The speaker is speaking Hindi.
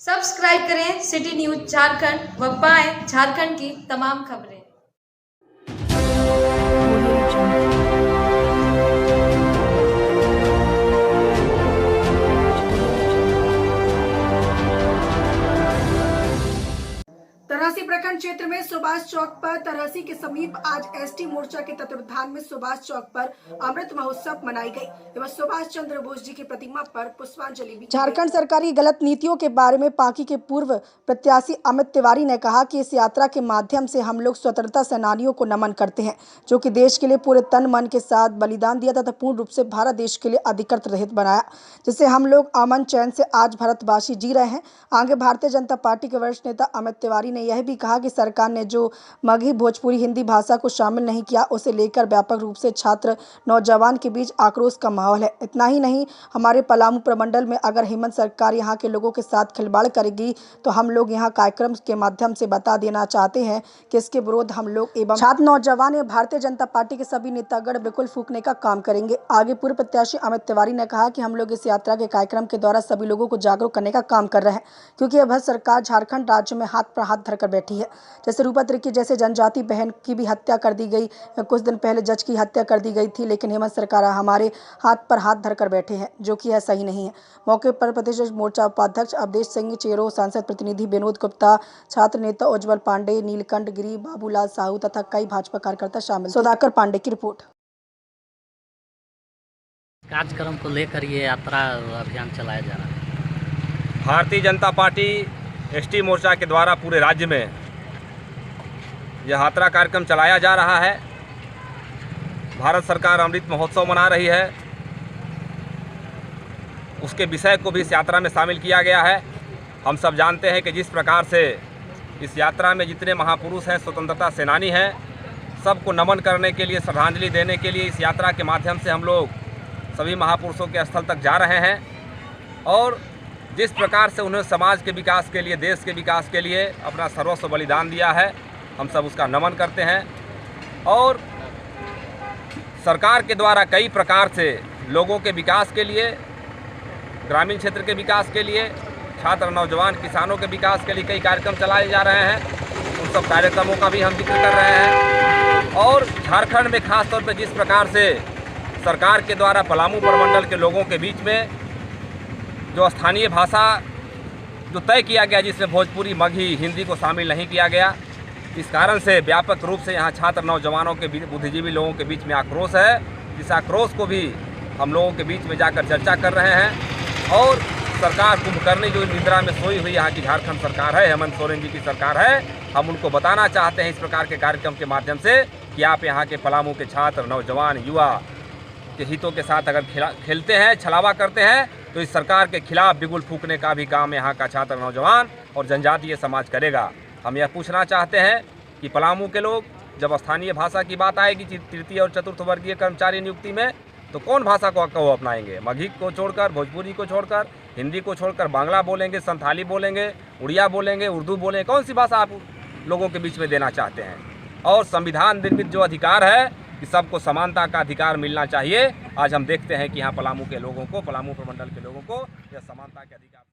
सब्सक्राइब करें सिटी न्यूज झारखंड व पाएं झारखंड की तमाम खबरें। तरहसी प्रखंड क्षेत्र में सुभाष चौक पर तरहसी के समीप आज एसटी मोर्चा के तत्वावधान में सुभाष चौक पर अमृत महोत्सव मनाई गई एवं सुभाष चंद्र बोस जी की प्रतिमा पर पुष्पांजलि भी। झारखंड सरकार की गलत नीतियों के बारे में पार्टी के पूर्व प्रत्याशी अमित तिवारी ने कहा कि इस यात्रा के माध्यम से हम लोग स्वतंत्रता सेनानियों को नमन करते हैं, जो कि देश के लिए पूरे तन मन के साथ बलिदान दिया तथा पूर्ण रूप से भारत देश के लिए अधिकृत रहित बनाया, जिससे हम लोग अमन चैन से आज भारतवासी जी रहे हैं। आगे भारतीय जनता पार्टी के वरिष्ठ नेता अमित तिवारी ने यह भी कहा कि सरकार ने जो मगही भोजपुरी हिंदी भाषा को शामिल नहीं किया, उसे लेकर व्यापक रूप से छात्र नौजवान के बीच आक्रोश का माहौल है। इतना ही नहीं, हमारे पलामू प्रमंडल में अगर हेमंत सरकार यहाँ के लोगों के साथ खिलवाड़ करेगी तो हम लोग यहाँ कार्यक्रम के माध्यम से बता देना चाहते हैं कि इसके विरोध हम लोग एवं छात्र नौजवान एवं भारतीय जनता पार्टी के सभी नेतागण बिल्कुल फूकने का काम करेंगे। आगे पूर्व प्रत्याशी अमित तिवारी ने कहा कि हम लोग इस यात्रा के कार्यक्रम के द्वारा सभी लोगों को जागरूक करने का काम कर रहे हैं, क्योंकि अब सरकार झारखंड राज्य में हाथ पर हाथ धरकर बैठी है। जैसे रूपा त्रिकी जैसे जनजाति बहन की भी हत्या कर दी गई, कुछ दिन पहले जज की हत्या कर दी गई थी, लेकिन हेमंत सरकार हमारे हाथ पर हाथ धरकर बैठे हैं, जो कि यह सही नहीं है। मौके पर प्रदेश मोर्चा उपाध्यक्ष अवधेश सिंह चेरो, सांसद प्रतिनिधि विनोद गुप्ता, छात्र नेता उज्जवल पांडे, नीलकंठ गिरी, बाबूलाल साहू तथा कई भाजपा कार्यकर्ता शामिल। सुधाकर पांडे की रिपोर्ट। कार्यक्रम को लेकर ये यात्रा अभियान चलाया जा रहा है। भारतीय जनता पार्टी एसटी मोर्चा के द्वारा पूरे राज्य में यह यात्रा कार्यक्रम चलाया जा रहा है। भारत सरकार अमृत महोत्सव मना रही है, उसके विषय को भी इस यात्रा में शामिल किया गया है। हम सब जानते हैं कि जिस प्रकार से इस यात्रा में जितने महापुरुष हैं, स्वतंत्रता सेनानी हैं, सबको नमन करने के लिए, श्रद्धांजलि देने के लिए इस यात्रा के माध्यम से हम लोग सभी महापुरुषों के स्थल तक जा रहे हैं। और जिस प्रकार से उन्होंने समाज के विकास के लिए, देश के विकास के लिए अपना सर्वस्व बलिदान दिया है, हम सब उसका नमन करते हैं। और सरकार के द्वारा कई प्रकार से लोगों के विकास के लिए, ग्रामीण क्षेत्र के विकास के लिए, छात्र नौजवान किसानों के विकास के लिए कई कार्यक्रम चलाए जा रहे हैं। उन सब कार्यक्रमों का भी हम जिक्र कर रहे हैं। और झारखंड में खास तौर पर जिस प्रकार से सरकार के द्वारा पलामू प्रमंडल के लोगों के बीच में जो स्थानीय भाषा जो तय किया गया, जिसमें भोजपुरी, मगही, हिंदी को शामिल नहीं किया गया, इस कारण से व्यापक रूप से यहाँ छात्र नौजवानों के बुद्धिजीवी लोगों के बीच में आक्रोश है। इस आक्रोश को भी हम लोगों के बीच में जाकर चर्चा कर रहे हैं। और सरकार कुंभकर्णी जो निद्रा में सोई हुई यहाँ की झारखंड सरकार है, हेमंत सोरेन जी की सरकार है, हम उनको बताना चाहते हैं इस प्रकार के कार्यक्रम के माध्यम से कि आप यहाँ के पलामू के छात्र, नौजवान, युवा के हितों के साथ अगर खेलते हैं, छलावा करते हैं, तो इस सरकार के खिलाफ बिगुल फूंकने का भी काम यहाँ का छात्र, नौजवान और जनजातीय समाज करेगा। हम यह पूछना चाहते हैं कि पलामू के लोग, जब स्थानीय भाषा की बात आएगी तृतीय और चतुर्थ वर्गीय कर्मचारी नियुक्ति में, तो कौन भाषा को वो अपनाएंगे? मगही को छोड़कर, भोजपुरी को छोड़कर, हिंदी को छोड़कर बांग्ला बोलेंगे, संथाली बोलेंगे, उड़िया बोलेंगे, उर्दू बोलेंगे? कौन सी भाषा आप लोगों के बीच में देना चाहते हैं? और संविधान निर्मित जो अधिकार है कि सबको समानता का अधिकार मिलना चाहिए, आज हम देखते हैं कि यहाँ पलामू के लोगों को, पलामू प्रमंडल के लोगों को यह समानता के अधिकार